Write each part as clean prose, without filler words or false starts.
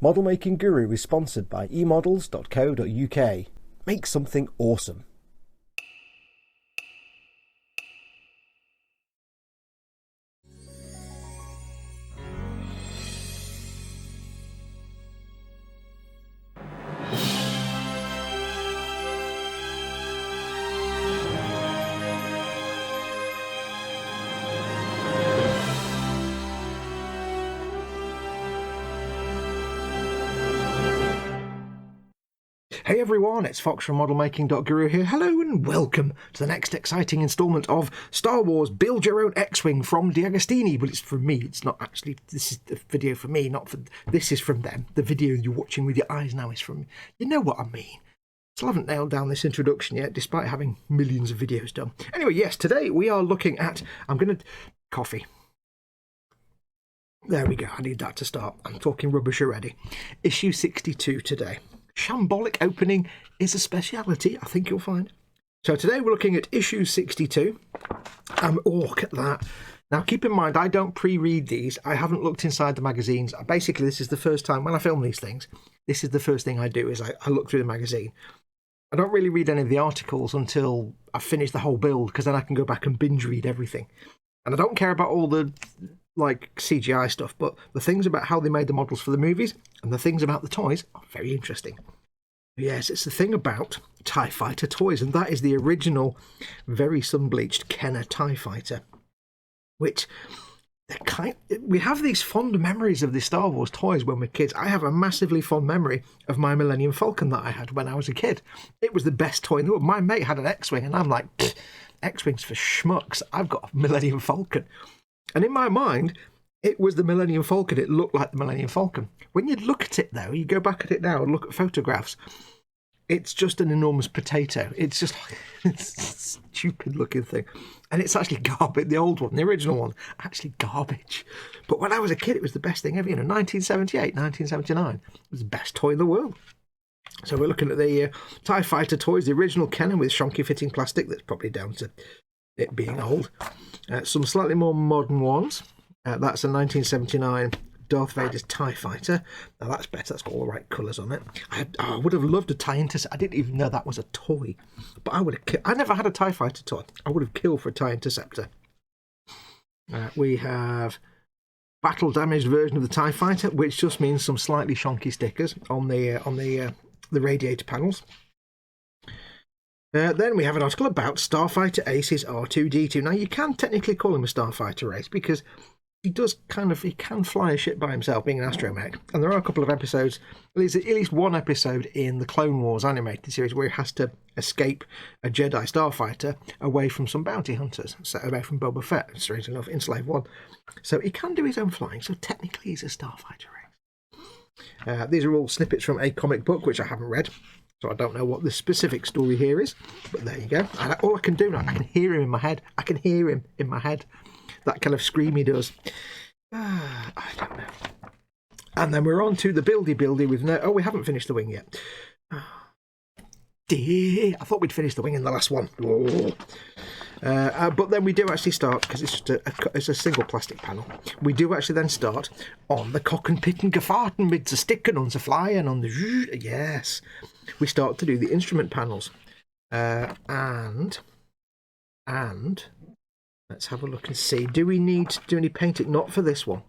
Model Making Guru is sponsored by emodels.co.uk. Make something awesome. Hey everyone, it's Foxx from modelmaking.guru here. Hello and welcome to the next exciting instalment of Star Wars Build Your Own X-Wing from DeAgostini. Well, it's from me, it's not actually, this is the video for me, not for, this is from them. The video you're watching with your eyes now is from, you know what I mean. Still haven't nailed down this introduction yet, despite having millions of videos done. Anyway, yes, today we are looking at, coffee. There we go, I need that to start. I'm talking rubbish already. Issue 62 today. Shambolic opening is a speciality, I think you'll find. So today we're looking at issue 62. Oh, look at that. Now keep in mind, I don't pre-read these. I haven't looked inside the magazines. Basically, this is the first time, when I film these things, this is the first thing I do, is I look through the magazine. I don't really read any of the articles until I've finished the whole build, because then I can go back and binge read everything. And I don't care about all the like CGI stuff, but the things about how they made the models for the movies and the things about the toys are very interesting. Yes, it's the thing about TIE Fighter toys, and that is the original, very sun-bleached Kenner TIE Fighter, which we have these fond memories of the Star Wars toys when we're kids. I have a massively fond memory of my Millennium Falcon that I had when I was a kid. It was the best toy in the world. My mate had an X-Wing, and I'm like, X-Wings for schmucks. I've got a Millennium Falcon. And in my mind, it was the Millennium Falcon. It looked like the Millennium Falcon. When you look at it, though, you go back at it now and look at photographs, it's just an enormous potato. It's just like it's a stupid-looking thing. And it's actually garbage. The old one, the original one, actually garbage. But when I was a kid, it was the best thing ever. 1978, 1979. It was the best toy in the world. So we're looking at the TIE Fighter toys, the original Kenner with shonky-fitting plastic. That's probably down to it being old. Some slightly more modern ones. That's a 1979 Darth Vader's TIE Fighter. Now that's better, that's got all the right colours on it. I would have loved a TIE Interceptor. I didn't even know that was a toy. But I never had a TIE Fighter toy. I would have killed for a TIE Interceptor. We have battle damaged version of the TIE Fighter, which just means some slightly shonky stickers on the radiator panels. Then we have an article about Starfighter Ace's R2-D2. Now you can technically call him a Starfighter Ace because he can fly a ship by himself, being an astromech. And there are a couple of episodes, at least one episode in the Clone Wars animated series where he has to escape a Jedi starfighter away from some bounty hunters, so away from Boba Fett, strangely enough, in Slave 1. So he can do his own flying, so technically he's a Starfighter Ace. These are all snippets from a comic book, which I haven't read. So I don't know what the specific story here is, but there you go. And all I can do now, I can hear him in my head. I can hear him in my head. That kind of scream he does. I don't know. And then we're on to the buildy with no... Oh, we haven't finished the wing yet. Dear, I thought we'd finished the wing in the last one. But then we do actually start, because it's just it's a single plastic panel. We do actually then start on the cockpit and gefahrten mit the sticken und the flying on the... Yes. We start to do the instrument panels. And let's have a look and see. Do we need to do any painting? Not for this one.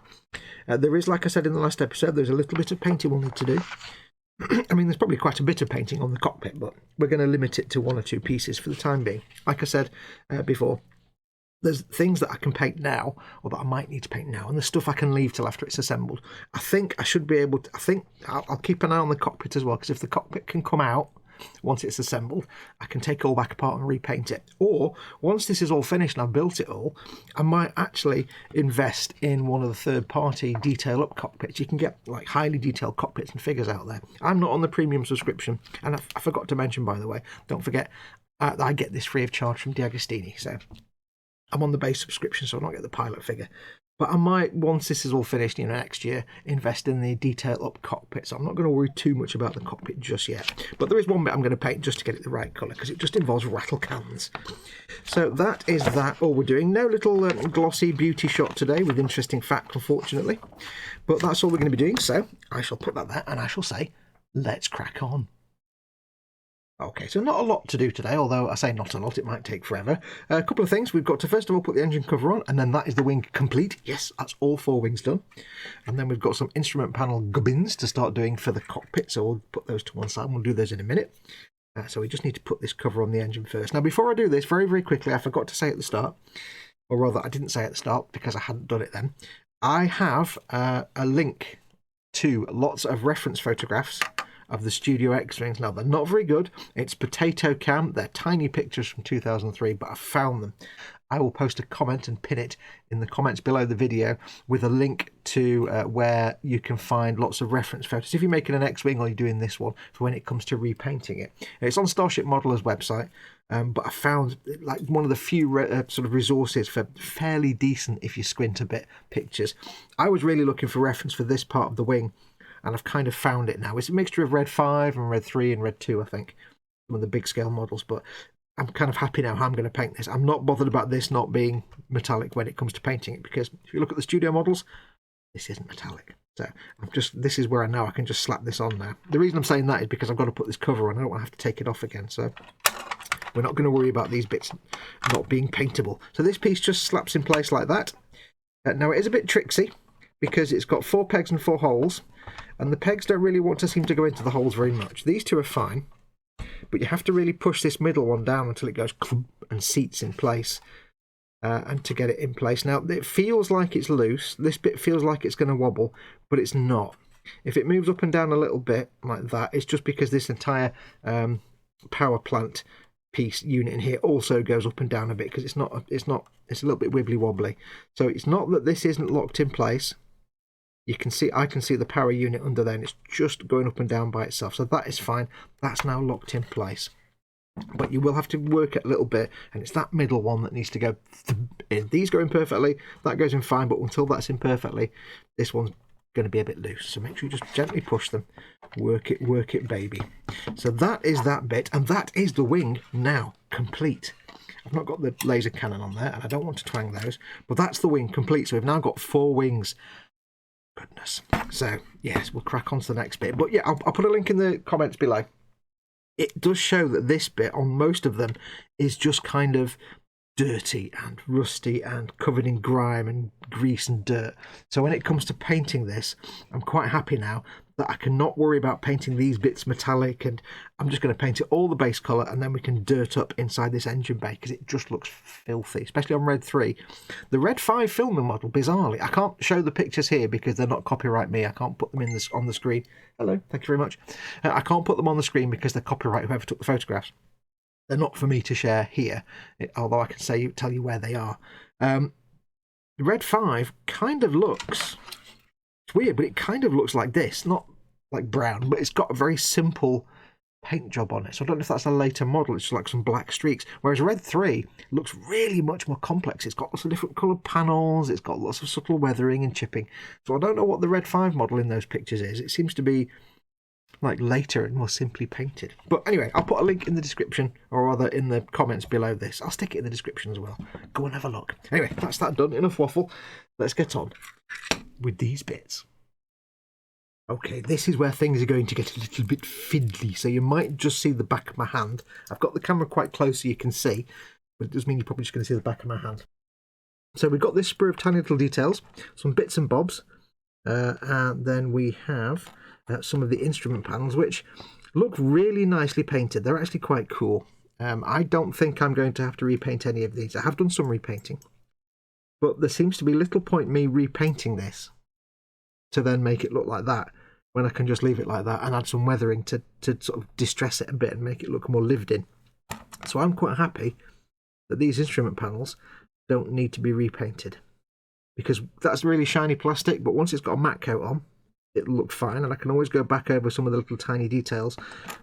There is, like I said in the last episode, there's a little bit of painting we'll need to do. I mean, there's probably quite a bit of painting on the cockpit, but we're going to limit it to one or two pieces for the time being. Like I said before, there's things that I can paint now, or that I might need to paint now, and there's stuff I can leave till after it's assembled. I think I should be able to... I think I'll keep an eye on the cockpit as well, because if the cockpit can come out once it's assembled, I can take it all back apart and repaint it. Or once this is all finished and I've built it all, I might actually invest in one of the third-party detail up cockpits. You can get like highly detailed cockpits and figures out there. I'm not on the premium subscription, and I forgot to mention, by the way, don't forget, I get this free of charge from DeAgostini, so I'm on the base subscription, so I don't get the pilot figure. But I might, once this is all finished, next year, invest in the detail up cockpit. So I'm not going to worry too much about the cockpit just yet. But there is one bit I'm going to paint just to get it the right colour, because it just involves rattle cans. So that is that all we're doing. No little glossy beauty shot today with interesting facts, unfortunately. But that's all we're going to be doing. So I shall put that there and I shall say, let's crack on. Okay, so not a lot to do today, although I say not a lot, it might take forever. A couple of things. We've got to first of all put the engine cover on, and then that is the wing complete. Yes, that's all 4 wings done. And then we've got some instrument panel gubbins to start doing for the cockpit, so we'll put those to one side and we'll do those in a minute. So we just need to put this cover on the engine first. Now, before I do this, very, very quickly, I forgot to say at the start, or rather I didn't say at the start because I hadn't done it then. I have a link to lots of reference photographs of the Studio X-Wings. Now, they're not very good. It's potato cam. They're tiny pictures from 2003, but I found them. I will post a comment and pin it in the comments below the video with a link to where you can find lots of reference photos if you're making an X-Wing or you're doing this one for when it comes to repainting it. It's on Starship Modeler's website, but I found like one of the few sort of resources for fairly decent, if you squint a bit, pictures. I was really looking for reference for this part of the wing, and I've kind of found it now. It's a mixture of Red 5 and Red 3 and Red 2, I think, some of the big scale models, but I'm kind of happy now how I'm going to paint this. I'm not bothered about this not being metallic when it comes to painting it, because if you look at the studio models, this isn't metallic. So this is where I know I can just slap this on now. The reason I'm saying that is because I've got to put this cover on. I don't want to have to take it off again, so we're not going to worry about these bits not being paintable. So this piece just slaps in place like that. Now it is a bit tricksy because it's got 4 pegs and 4 holes, and the pegs don't really want to seem to go into the holes very much. These two are fine, but you have to really push this middle one down until it goes and seats in place, and to get it in place. Now, it feels like it's loose. This bit feels like it's going to wobble, but it's not. If it moves up and down a little bit like that, it's just because this entire power plant piece unit in here also goes up and down a bit, because it's a little bit wibbly wobbly. So it's not that this isn't locked in place. You can see, I can see the power unit under there, and it's just going up and down by itself. So that is fine. That's now locked in place. But you will have to work it a little bit, and it's that middle one that needs to go in. These go in perfectly, that goes in fine, but until that's in perfectly, this one's going to be a bit loose. So make sure you just gently push them. Work it, baby. So that is that bit, and that is the wing now complete. I've not got the laser cannon on there, and I don't want to twang those, but that's the wing complete. So we've now got 4 wings. Goodness. So yes, we'll crack on to the next bit. But yeah, I'll put a link in the comments below. It does show that this bit on most of them is just kind of dirty and rusty and covered in grime and grease and dirt. So when it comes to painting this, I'm quite happy now that I can not worry about painting these bits metallic, and I'm just going to paint it all the base colour, and then we can dirt up inside this engine bay, because it just looks filthy, especially on Red 3. The Red 5 filming model, bizarrely, I can't show the pictures here because they're not copyright me. I can't put them on the screen. Hello, thank you very much. I can't put them on the screen because they're copyright whoever took the photographs. They're not for me to share here, although I can tell you where they are. The Red 5 kind of looks, it's weird, but it kind of looks like this, not like brown, but it's got a very simple paint job on it. So I don't know if that's a later model, it's just like some black streaks. Whereas Red 3 looks really much more complex. It's got lots of different coloured panels, it's got lots of subtle weathering and chipping. So I don't know what the Red 5 model in those pictures is. It seems to be like later and more simply painted. But anyway, I'll put a link in the description, or rather in the comments below this. I'll stick it in the description as well. Go and have a look. Anyway, that's that done. Enough waffle. Let's get on with these bits. Okay, this is where things are going to get a little bit fiddly, so you might just see the back of my hand. I've got the camera quite close so you can see, but it does mean you're probably just going to see the back of my hand. So we've got this sprue of tiny little details, some bits and bobs, and then we have some of the instrument panels, which look really nicely painted. They're actually quite cool. I don't think I'm going to have to repaint any of these. I have done some repainting, but there seems to be little point me repainting this to then make it look like that, when I can just leave it like that and add some weathering to sort of distress it a bit and make it look more lived in. So I'm quite happy that these instrument panels don't need to be repainted, because that's really shiny plastic, but once it's got a matte coat on, it'll look fine, and I can always go back over some of the little tiny details,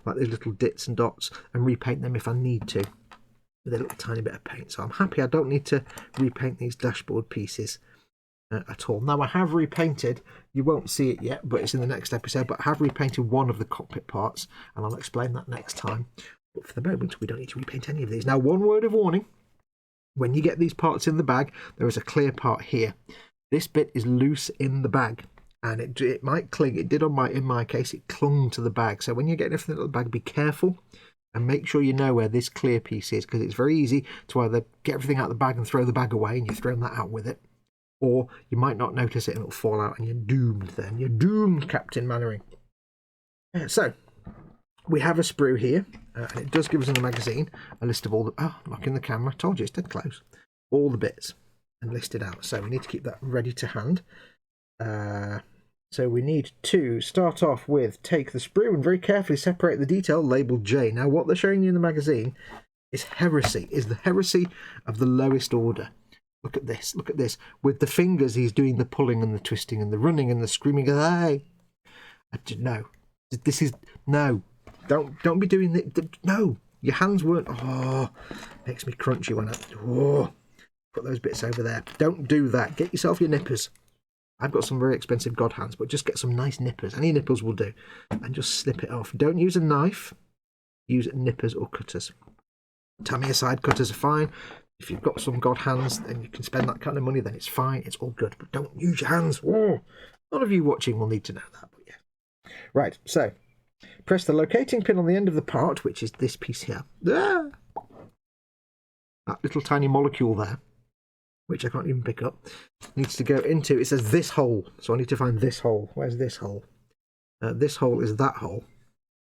like these little dits and dots, and repaint them if I need to with a little tiny bit of paint. So I'm happy I don't need to repaint these dashboard pieces. at all. Now I have repainted, you won't see it yet, but it's in the next episode, but I have repainted one of the cockpit parts, and I'll explain that next time. But for the moment, we don't need to repaint any of these. Now, one word of warning, when you get these parts in the bag, there is a clear part here. This bit is loose in the bag, and it might cling. It did in my case, it clung to the bag. So when you're getting everything out of the bag, be careful and make sure you know where this clear piece is, because it's very easy to either get everything out of the bag and throw the bag away, and you've thrown that out with it, or you might not notice it and it'll fall out and you're doomed then. You're doomed, Captain Mannering. So, we have a sprue here, and it does give us in the magazine a list of all the... Oh, knocking the camera. Told you, it's dead close. All the bits and listed out. So we need to keep that ready to hand. So we need to start off with take the sprue and very carefully separate the detail labelled J. Now, what they're showing you in the magazine is heresy, is the heresy of the lowest order. Look at this, look at this. With the fingers, he's doing the pulling and the twisting and the running and the screaming. Hey! No. This is... No. Don't be doing it. No. Your hands weren't... Oh, makes me crunchy when I... Oh, put those bits over there. Don't do that. Get yourself your nippers. I've got some very expensive god hands, but just get some nice nippers. Any nippers will do. And just snip it off. Don't use a knife. Use nippers or cutters. Tamiya side cutters are fine. If you've got some god hands and you can spend that kind of money, then it's fine. It's all good. But don't use your hands. Oh, none of you watching will need to know that. But yeah. Right. So, press the locating pin on the end of the part, which is this piece here. Ah! That little tiny molecule there, which I can't even pick up, needs to go into... It says this hole. So I need to find this hole. Where's this hole? This hole is that hole.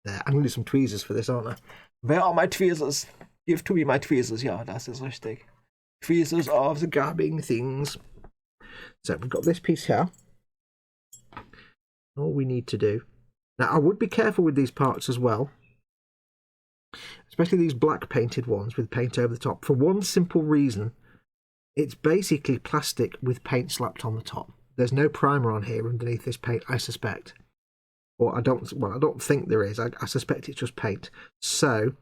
There. I'm going to do some tweezers for this, aren't I? Where are my tweezers? Give to me my tweezers. Ja, das ist richtig. Tweezers are the grabbing things. So we've got this piece here. All we need to do... Now, I would be careful with these parts as well. Especially these black painted ones with paint over the top. For one simple reason. It's basically plastic with paint slapped on the top. There's no primer on here underneath this paint, I suspect. Or I don't think there is. I suspect it's just paint. So...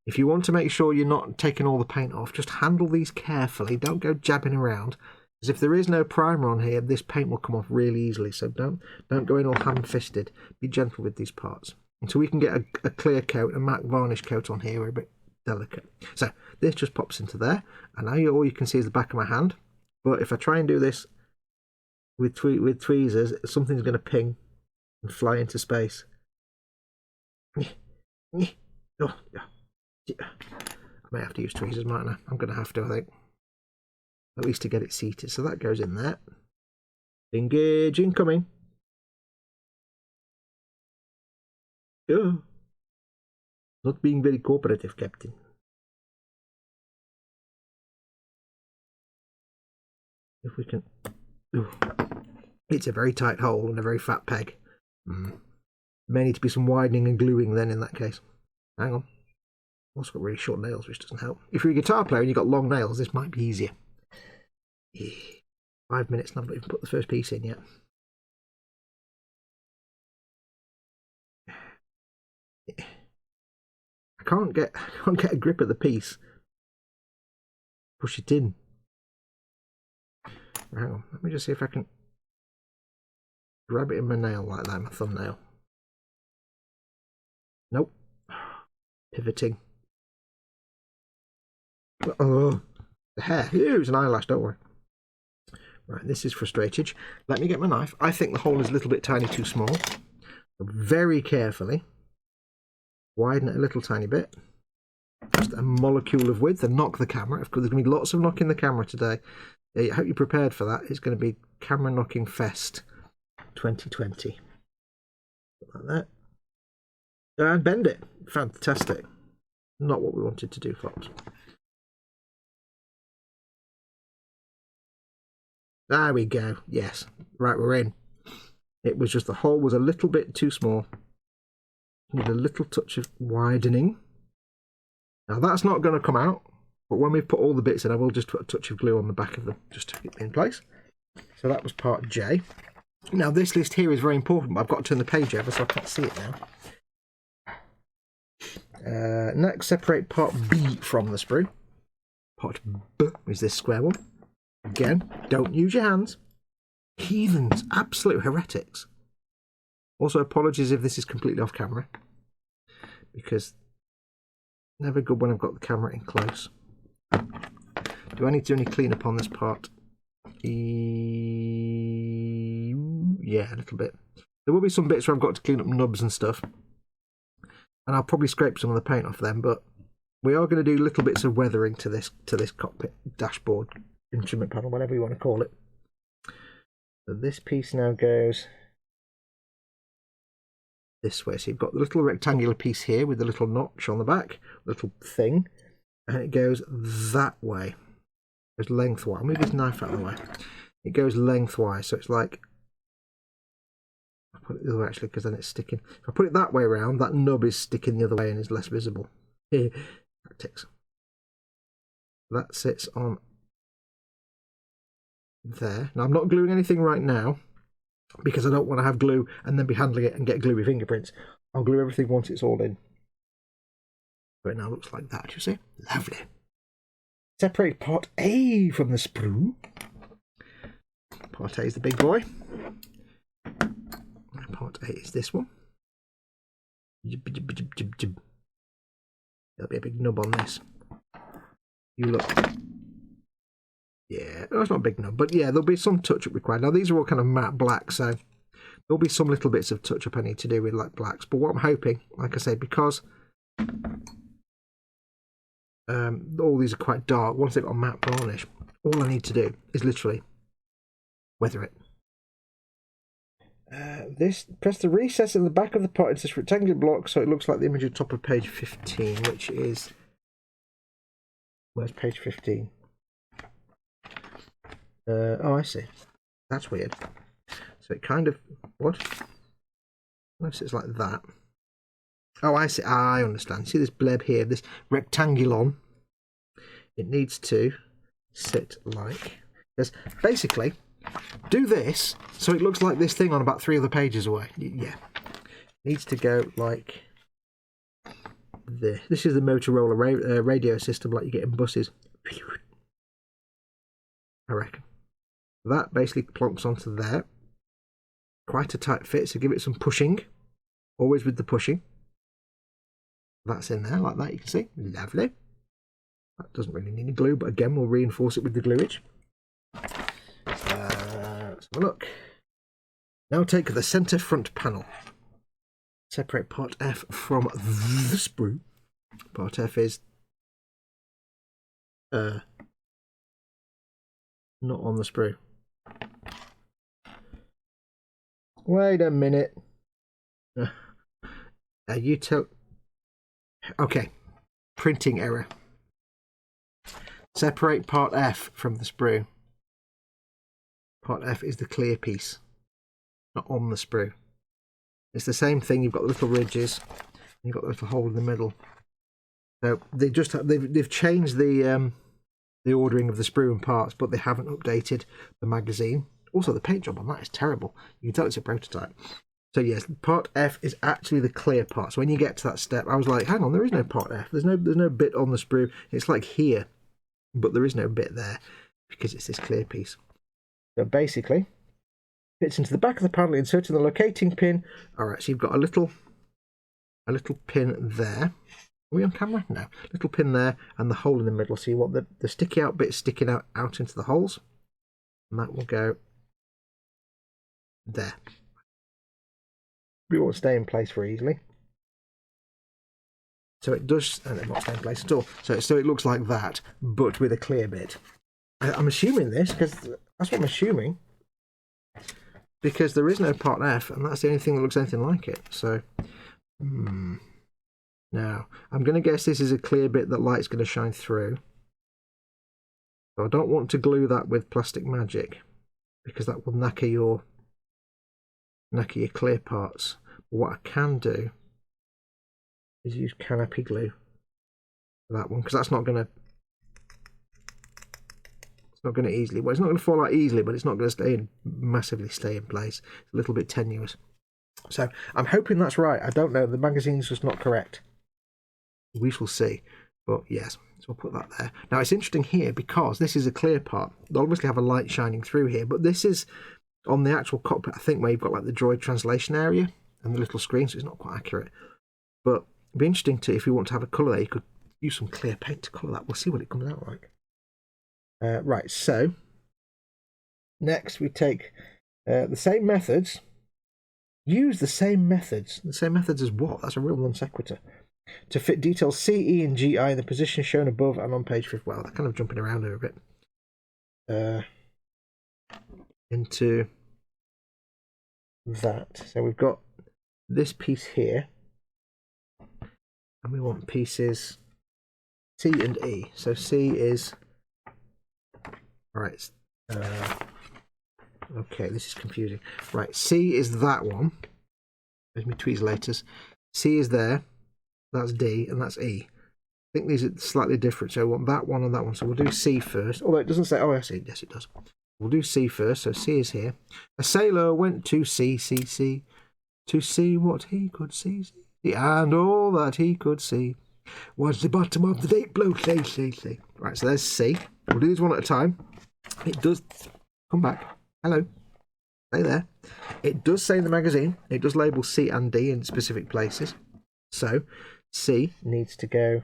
If you want to make sure you're not taking all the paint off, just handle these carefully. Don't go jabbing around. Because if there is no primer on here, this paint will come off really easily. So don't go in all ham-fisted. Be gentle with these parts. Until we can get a clear coat, a matte varnish coat on here, we're a bit delicate. So this just pops into there. And now all you can see is the back of my hand. But if I try and do this with tweezers, something's going to ping and fly into space. Oh, yeah. I may have to use tweezers, mightn't I? I'm going to have to, I think. At least to get it seated. So that goes in there. Engage incoming. Oh. Not being very cooperative, Captain. If we can... Oh. It's a very tight hole and a very fat peg. May need to be some widening and gluing then in that case. Hang on. Also got really short nails, which doesn't help. If you're a guitar player and you've got long nails, this might be easier. 5 minutes and I've not even put the first piece in yet. I can't get a grip of the piece. Push it in. Hang on, let me just see if I can grab it in my nail like that, my thumbnail. Nope. Pivoting. Oh, the hair. Ew, it's an eyelash, don't worry. Right, this is frustrated. Let me get my knife. I think the hole is a little bit tiny too small. Very carefully widen it a little tiny bit. Just a molecule of width and knock the camera. There's going to be lots of knocking the camera today. I hope you're prepared for that. It's going to be Camera Knocking Fest 2020. Like that. And bend it. Fantastic. Not what we wanted to do, Fox. There we go. Yes. Right, we're in. It was just the hole was a little bit too small. Need a little touch of widening. Now that's not going to come out, but when we've put all the bits in, I will just put a touch of glue on the back of them just to keep it in place. So that was part J. Now this list here is very important, but I've got to turn the page over so I can't see it now. Next, separate part B from the sprue. Part B is this square one. Again, don't use your hands. Heathens, absolute heretics. Also, apologies if this is completely off camera, because never good when I've got the camera in close. Do I need to do any cleanup on this part? Yeah, a little bit. There will be some bits where I've got to clean up nubs and stuff, and I'll probably scrape some of the paint off them, but we are going to do little bits of weathering to this cockpit, dashboard, instrument panel, whatever you want to call it. So this piece now goes this way. So you've got the little rectangular piece here with the little notch on the back, little thing, and it goes that way. It goes lengthwise. I'll move this knife out of the way. It goes lengthwise, so it's like, I'll put it the other way actually, because then it's sticking. If I put it that way around, that nub is sticking the other way and is less visible. Tactics. That sits on there. Now I'm not gluing anything right now, because I don't want to have glue and then be handling it and get gluey fingerprints. I'll glue everything once it's all in. But it now looks like that, you see? Lovely. Separate part A from the sprue. Part A is the big boy. Part A is this one. There'll be a big nub on this. You look. Yeah, oh, it's not a big nub, but yeah, there'll be some touch-up required. Now, these are all kind of matte black, so there'll be some little bits of touch-up I need to do with like blacks. But what I'm hoping, like I say, because all these are quite dark, once they've got a matte varnish, all I need to do is literally weather it. Press the recess in the back of the part into this rectangular block so it looks like the image at the top of page 15, which is... Where's page 15? Oh, I see. That's weird. So it kind of... What? Unless it's like that. Oh, I see. I understand. See this bleb here, this rectangulon? It needs to sit like this. Basically, do this so it looks like this thing on about 3 other pages away. Yeah. It needs to go like this. This is the Motorola radio system like you get in buses. I reckon. That basically plonks onto there. Quite a tight fit, so give it some pushing. Always with the pushing. That's in there, like that, you can see. Lovely. That doesn't really need any glue, but again, we'll reinforce it with the gluage. Let's have a look. Now take the centre front panel. Separate part F from the sprue. Part F is not on the sprue. Wait a minute. You tell... Okay. Printing error. Separate part F from the sprue. Part F is the clear piece, not on the sprue. It's the same thing. You've got the little ridges. You've got the little hole in the middle. So they just they've changed the ordering of the sprue and parts, but they haven't updated the magazine. Also, the paint job on that is terrible. You can tell it's a prototype. So yes, part F is actually the clear part. So when you get to that step, I was like, hang on, there is no part F. There's no bit on the sprue. It's like here, but there is no bit there because it's this clear piece. So basically, fits into the back of the panel, inserting the locating pin. All right, so you've got a little pin there. Are we on camera? No. Little pin there and the hole in the middle. So you want the sticky out bit sticking out into the holes. And that will go there. We won't stay in place very easily. So it does, and it won't stay in place at all. So it looks like that, but with a clear bit. I'm assuming this, because that's what I'm assuming. Because there is no part F, and that's the only thing that looks anything like it. So, now, I'm going to guess this is a clear bit that light's going to shine through. So I don't want to glue that with plastic magic, because that will knacker your clear parts. But what I can do is use canopy glue for that one, because that's not going to... It's not going to easily... Well, it's not going to fall out easily, but it's not going to massively stay in place. It's a little bit tenuous. So I'm hoping that's right. I don't know. The magazine's just not correct. We shall see. But yes, so we'll put that there. Now it's interesting here because this is a clear part. They'll obviously have a light shining through here, but this is On the actual cockpit, I think where you've got like the droid translation area and the little screen, so it's not quite accurate. But it'd be interesting to, if you want to have a colour there, you could use some clear paint to colour that. We'll see what it comes out like. Right, so next we take the same methods. Use the same methods. The same methods as what? That's a real non sequitur. To fit details C, E, and G, I in the position shown above and on page 5. Well, they're kind of jumping around here a bit. Into that. So we've got this piece here, and we want pieces C and E. So C is, all right. Okay, this is confusing. Right, C is that one. There's my tweezers. C is there. That's D, and that's E. I think these are slightly different. So I want that one and that one. So we'll do C first. Although it doesn't say. Oh, I see. Yes, it does. We'll do C first. So C is here. A sailor went to C, to see what he could see, and all that he could see was the bottom of the deep blue sea. Right, so there's C. We'll do these one at a time. It does come back. Hello. Stay there. It does say in the magazine, it does label C and D in specific places. So C needs to go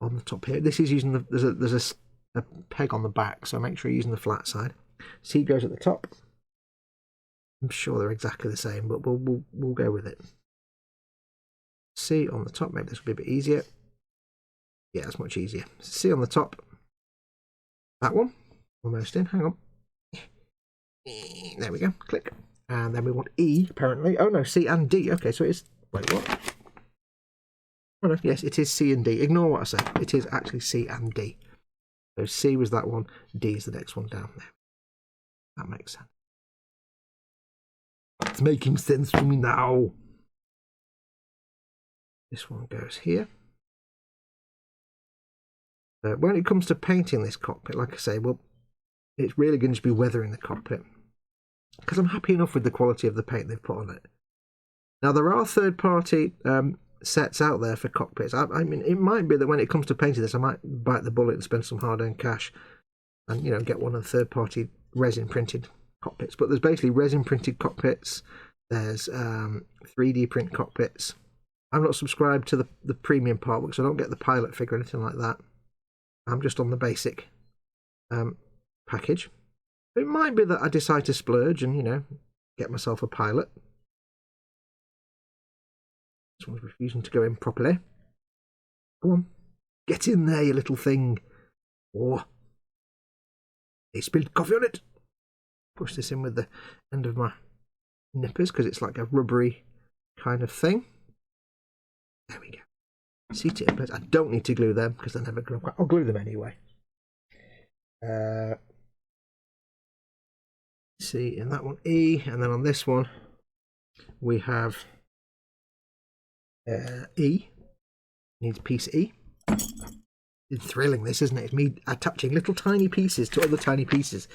on the top here. This is using the, there's a peg on the back, so make sure you're using the flat side. C goes at the top. I'm sure they're exactly the same, but we'll go with it. C on the top. Maybe this will be a bit easier. Yeah, it's much easier. C on the top. That one. Almost in. Hang on. There we go. Click. And then we want E, apparently. Oh, no, C and D. Okay, so it's... Wait, what? Oh, no, yes, it is C and D. Ignore what I said. It is actually C and D. So C was that one. D is the next one down there. That makes sense. It's making sense to me now. This one goes here. When it comes to painting this cockpit, like I say, well, it's really going to be weathering the cockpit, because I'm happy enough with the quality of the paint they've put on it. Now, there are third-party sets out there for cockpits. I mean, it might be that when it comes to painting this, I might bite the bullet and spend some hard-earned cash and, you know, get one of the third-party resin-printed cockpits. But there's basically resin-printed cockpits. There's 3D print cockpits. I'm not subscribed to the premium partwork, so I don't get the pilot figure or anything like that. I'm just on the basic package. It might be that I decide to splurge and, you know, get myself a pilot. This one's refusing to go in properly. Go on. Get in there, you little thing. Oh. They spilled coffee on it. Push this in with the end of my nippers because it's like a rubbery kind of thing. There we go. Seat it in place. I don't need to glue them because they're never going to... I'll glue them anyway. See, in that one, E. And then on this one, we have E. Needs piece E. It's thrilling, this, isn't it? It's me attaching little tiny pieces to other tiny pieces.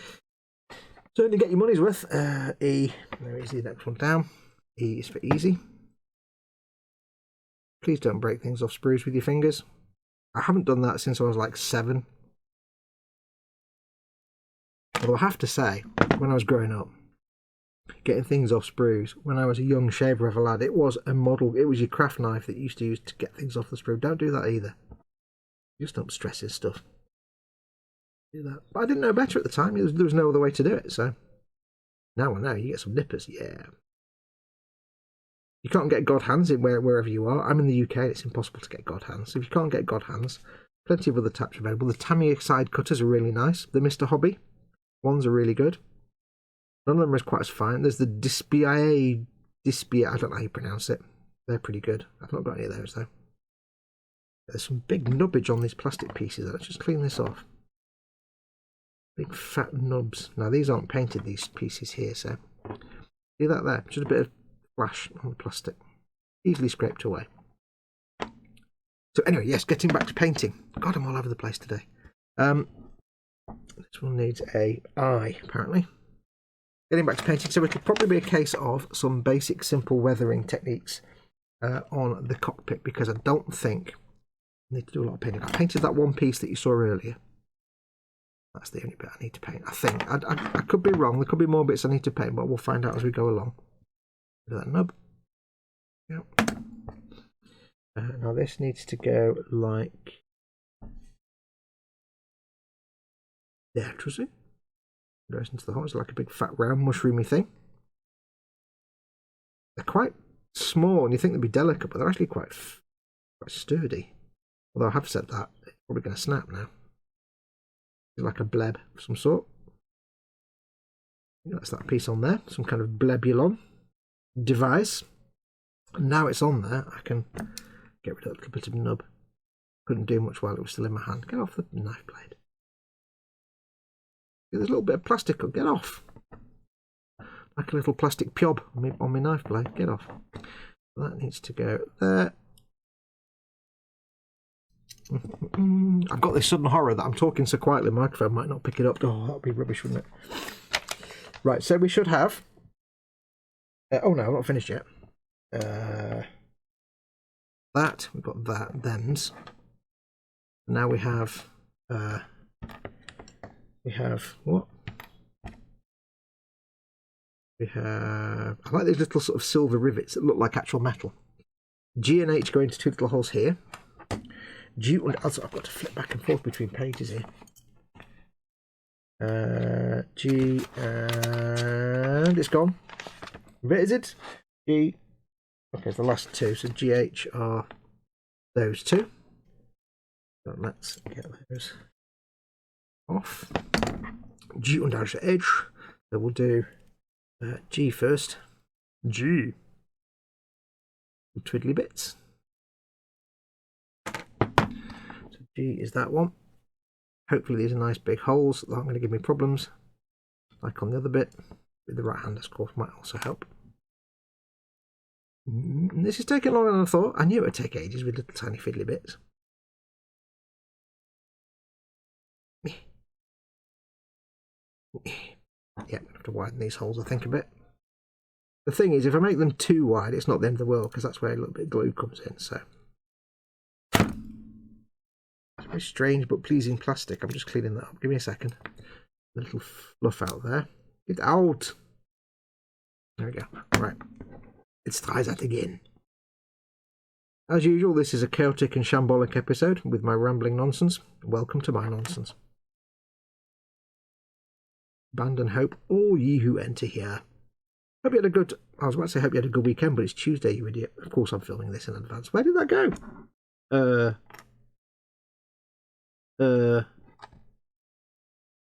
So to get your money's worth, E. There is the next one down. E is for easy. Please don't break things off sprues with your fingers. I haven't done that since I was like 7. Although I have to say, when I was growing up, getting things off sprues, when I was a young shaver of a lad, it was a model. It was your craft knife that you used to use to get things off the sprue. Don't do that either. Just don't stress his stuff. Do that. But I didn't know better at the time. There was no other way to do it. So now I know. You get some nippers. Yeah. You can't get God hands in wherever you are. I'm in the UK. It's impossible to get God hands. So if you can't get God hands, plenty of other taps available. The Tamiya side cutters are really nice. The Mr. Hobby ones are really good. None of them are quite as fine. There's the Dispia. I don't know how you pronounce it. They're pretty good. I've not got any of those though. There's some big nubbage on these plastic pieces. Let's just clean this off. Big fat nubs. Now these aren't painted, these pieces here, so see that there? Just a bit of flash on the plastic. Easily scraped away. So anyway, yes, getting back to painting. God, I'm all over the place today. This one needs a eye, apparently. Getting back to painting, so it'll probably be a case of some basic, simple weathering techniques on the cockpit, because I don't think I need to do a lot of painting. I painted that one piece that you saw earlier. That's the only bit I need to paint, I think. I could be wrong. There could be more bits I need to paint, but we'll find out as we go along. Look at that nub. Yep. Now this needs to go like there, does it? Goes into the hole. It's like a big fat round mushroomy thing. They're quite small, and you think they'd be delicate, but they're actually quite sturdy. Although I have said that, it's probably going to snap now. It's like a bleb of some sort. That's that piece on there, some kind of blebulon device. And now it's on there, I can get rid of a little bit of nub. Couldn't do much while it was still in my hand. Get off the knife blade. There's a little bit of plastic. Get off. Like a little plastic piob on my knife blade. Get off. That needs to go there. I've got this sudden horror that I'm talking so quietly, the microphone might not pick it up. Oh, that would be rubbish, wouldn't it? Right, so we should have... oh no, I'm not finished yet. That, we've got that, them's. Now we have... what? We have... I like these little sort of silver rivets that look like actual metal. G and H go into two little holes here. G and also I've got to flip back and forth between pages here. G and it's gone. Where is it? G. Okay, it's the last two. So GH are those two. So let's get those off. G und H. So we'll do G first. G. Twiddly bits. So G is that one. Hopefully these are nice big holes that aren't going to give me problems. Like on the other bit. With the right hand, of course, might also help. This is taking longer than I thought. I knew it would take ages with little tiny fiddly bits. Yeah, I have to widen these holes, I think, a bit. The thing is, if I make them too wide, it's not the end of the world, because that's where a little bit of glue comes in, so. It's very strange but pleasing plastic. I'm just cleaning that up. Give me a second. A little fluff out there. Get out! There we go. Right. Let's try that again. As usual, this is a chaotic and shambolic episode with my rambling nonsense. Welcome to my nonsense. Abandon hope, all ye who enter here. Hope you had a good... I was about to say hope you had a good weekend, but it's Tuesday, you idiot. Of course I'm filming this in advance. Where did that go?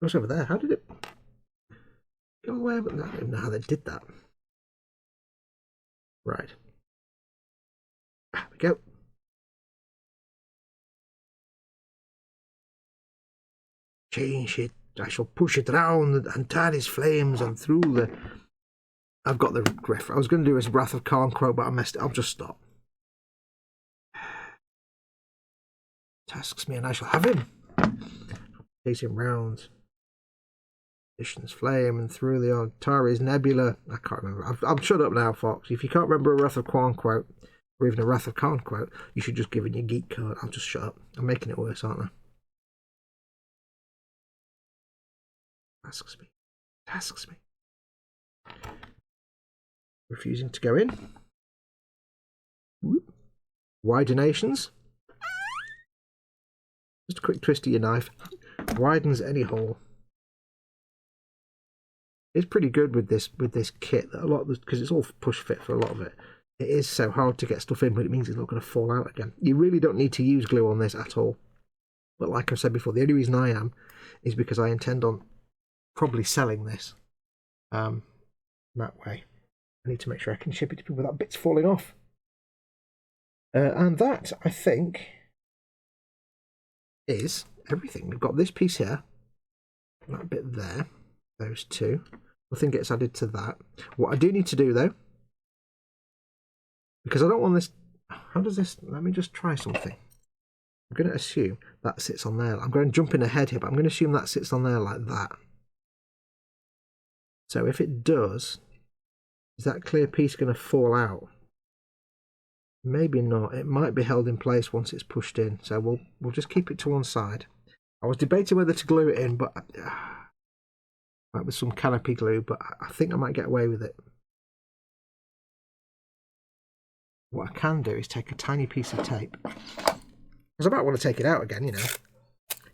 What's over there? How did it... go away? I don't even know how they did that. Right. There we go. Change it. I shall push it round and turn its flames and through the... I've got the riff. I was going to do his Wrath of Khan quote, but I messed it. I'll just stop. Tasks me and I shall have him. Chase him round. Vision's flame and through the Antares nebula. I can't remember. I'm shut up now, Fox. If you can't remember a Wrath of Khan quote, or even a Wrath of Khan quote, you should just give it your geek card. I'll just shut up. I'm making it worse, aren't I? Tasks me. Tasks me. Refusing to go in. Whoop. Widenations. Just a quick twist of your knife. Widens any hole. It's pretty good with this kit. That a lot because it's all push fit for a lot of it. It is so hard to get stuff in, but it means it's not going to fall out again. You really don't need to use glue on this at all. But like I've said before, the only reason I am is because I intend on probably selling this that way. I need to make sure I can ship it to people without bits falling off. And that, I think, is everything. We've got this piece here, that bit there, those two. Nothing gets added to that. What I do need to do, though, because I don't want this... How does this... Let me just try something. I'm going to assume that sits on there. I'm going to jump in ahead here, but I'm going to assume that sits on there like that. So if it does, is that clear piece going to fall out? Maybe not. It might be held in place once it's pushed in. So we'll just keep it to one side. I was debating whether to glue it in, but like with some canopy glue, but I think I might get away with it. What I can do is take a tiny piece of tape, because I might want to take it out again, you know.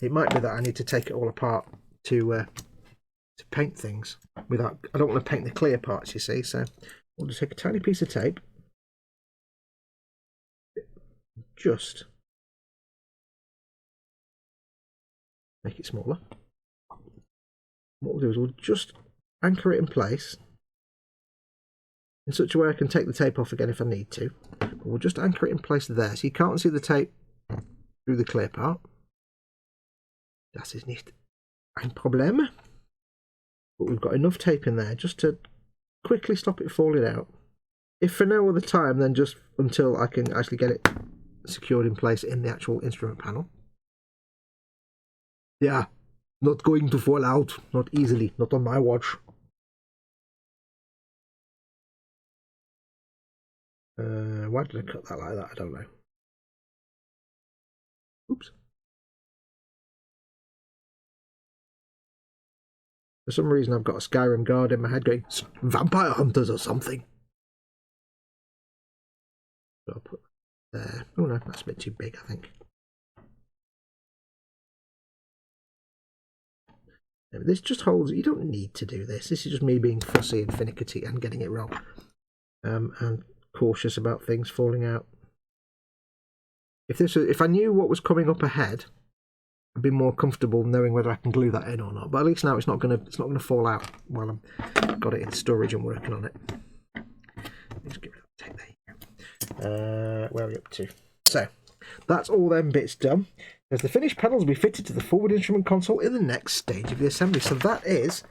It might be that I need to take it all apart to paint things without. I don't want to paint the clear parts, you see. So we'll just take a tiny piece of tape, just make it smaller. What we'll do is we'll just anchor it in place in such a way I can take the tape off again if I need to. But we'll just anchor it in place there, so you can't see the tape through the clear part. Das ist nicht ein Problem. But we've got enough tape in there just to quickly stop it falling out. If for no other time, then just until I can actually get it secured in place in the actual instrument panel. Yeah, not going to fall out, not easily, not on my watch. Why did I cut that like that? I don't know. Oops. For some reason I've got a Skyrim guard in my head going, vampire hunters or something. So I'll put there. Oh no, that's a bit too big, I think. This just holds, you don't need to do this. This is just me being fussy and finicky and getting it wrong. And cautious about things falling out. If I knew what was coming up ahead, I'd be more comfortable knowing whether I can glue that in or not. But at least now it's not gonna fall out while I've got it in storage and working on it. Let's get rid of the tape there. Where are we up to? So that's all them bits done. As the finished panels will be fitted to the forward instrument console in the next stage of the assembly. So that is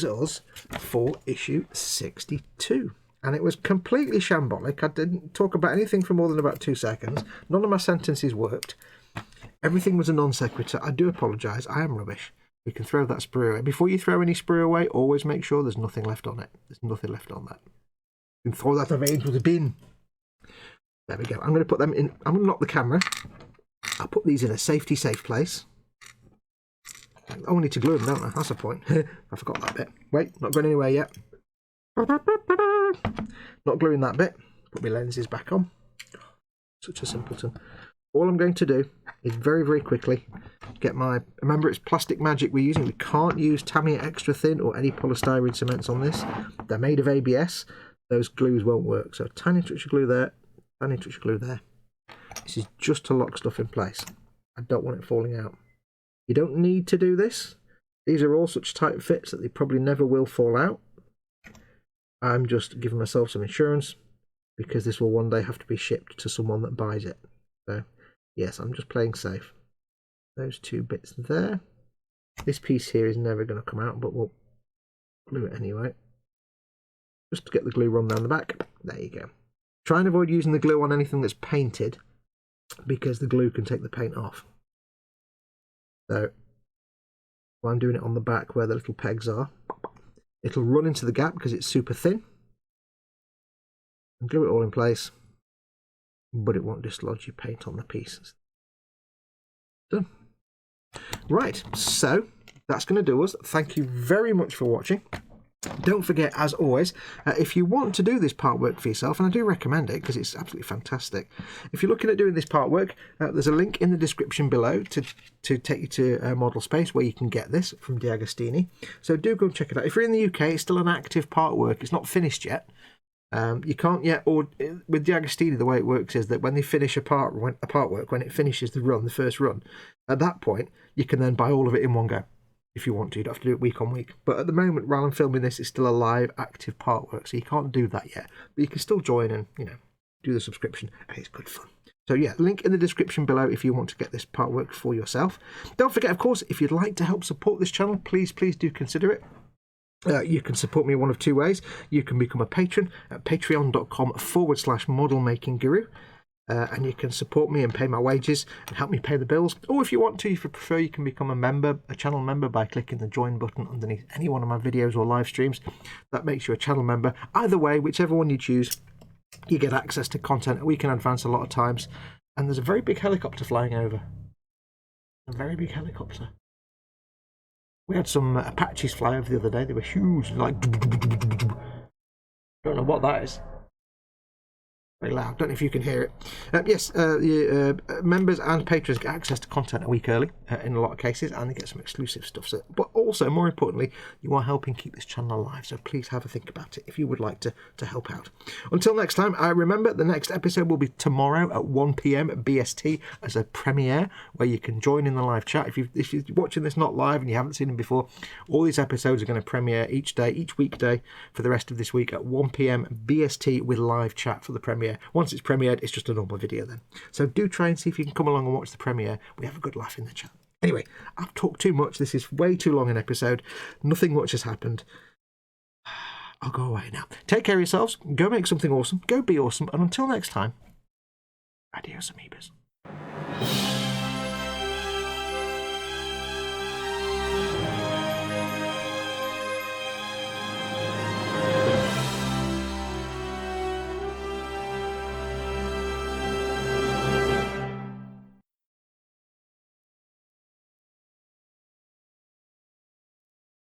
us for issue 62. And it was completely shambolic. I didn't talk about anything for more than about 2 seconds. None of my sentences worked. Everything was a non sequitur. I do apologise. I am rubbish. You can throw that sprue away. Before you throw any sprue away, always make sure there's nothing left on it. There's nothing left on that. You can throw that away into the bin. There we go. I'm going to put them in. I'm going to knock the camera. I'll put these in a safe place. Oh, I need to glue them, don't I? That's the point. I forgot that bit. Wait, not going anywhere yet. Not gluing that bit. Put my lenses back on. Such a simpleton. All I'm going to do is very, very quickly get my... Remember, it's plastic magic we're using. We can't use Tamiya Extra Thin or any polystyrene cements on this. They're made of ABS. Those glues won't work. So tiny touch of glue there, tiny touch of glue there. This is just to lock stuff in place. I don't want it falling out. You don't need to do this. These are all such tight fits that they probably never will fall out. I'm just giving myself some insurance because this will one day have to be shipped to someone that buys it. So, yes, I'm just playing safe. Those 2 bits there. This piece here is never going to come out, but we'll glue it anyway. Just to get the glue run down the back. There you go. Try and avoid using the glue on anything that's painted because the glue can take the paint off. So, while I'm doing it on the back where the little pegs are, it'll run into the gap because it's super thin. And glue it all in place, but it won't dislodge your paint on the pieces. Done. Right, so that's going to do us. Thank you very much for watching. Don't forget, as always, if you want to do this part work for yourself, and I do recommend it because it's absolutely fantastic. If you're looking at doing this part work, there's a link in the description below to take you to Modelspace where you can get this from DeAgostini. So do go and check it out. If you're in the UK, it's still an active part work. It's not finished yet. You can't yet, or with DeAgostini, the way it works is that when they finish a part work, when it finishes the first run, at that point, you can then buy all of it in one go. If you want to, you don't have to do it week on week. But at the moment, while I'm filming this, it's still a live, active part work, so you can't do that yet. But you can still join and, do the subscription, and it's good fun. So yeah, link in the description below if you want to get this part work for yourself. Don't forget, of course, if you'd like to help support this channel, please do consider it. You can support me one of 2 ways. You can become a patron at patreon.com/modelmakingguru. And you can support me and pay my wages and help me pay the bills. Or if you want to, if you prefer, you can become a channel member by clicking the join button underneath any one of my videos or live streams. That makes you a channel member. Either way, whichever one you choose, you get access to content a week in advance a lot of times. And there's a very big helicopter flying over. A very big helicopter. We had some Apaches fly over the other day. They were huge, like. Don't know what that is. Very loud. Don't know if you can hear it. Yes, members and patrons get access to content a week early in a lot of cases, and they get some exclusive stuff. So, but also, more importantly, you are helping keep this channel alive. So please have a think about it if you would like to help out. Until next time, I remember the next episode will be tomorrow at 1 p.m. BST as a premiere, where you can join in the live chat. If you're watching this not live and you haven't seen them before, all these episodes are going to premiere each weekday for the rest of this week at 1 p.m. BST with live chat for the premiere. Once it's premiered, it's just a normal video then. So do try and see if you can come along and watch the premiere. We have a good laugh in the chat. Anyway, I've talked too much. This is way too long an episode. Nothing much has happened. I'll go away now. Take care of yourselves. Go make something awesome. Go be awesome. And until next time, adios, amoebas.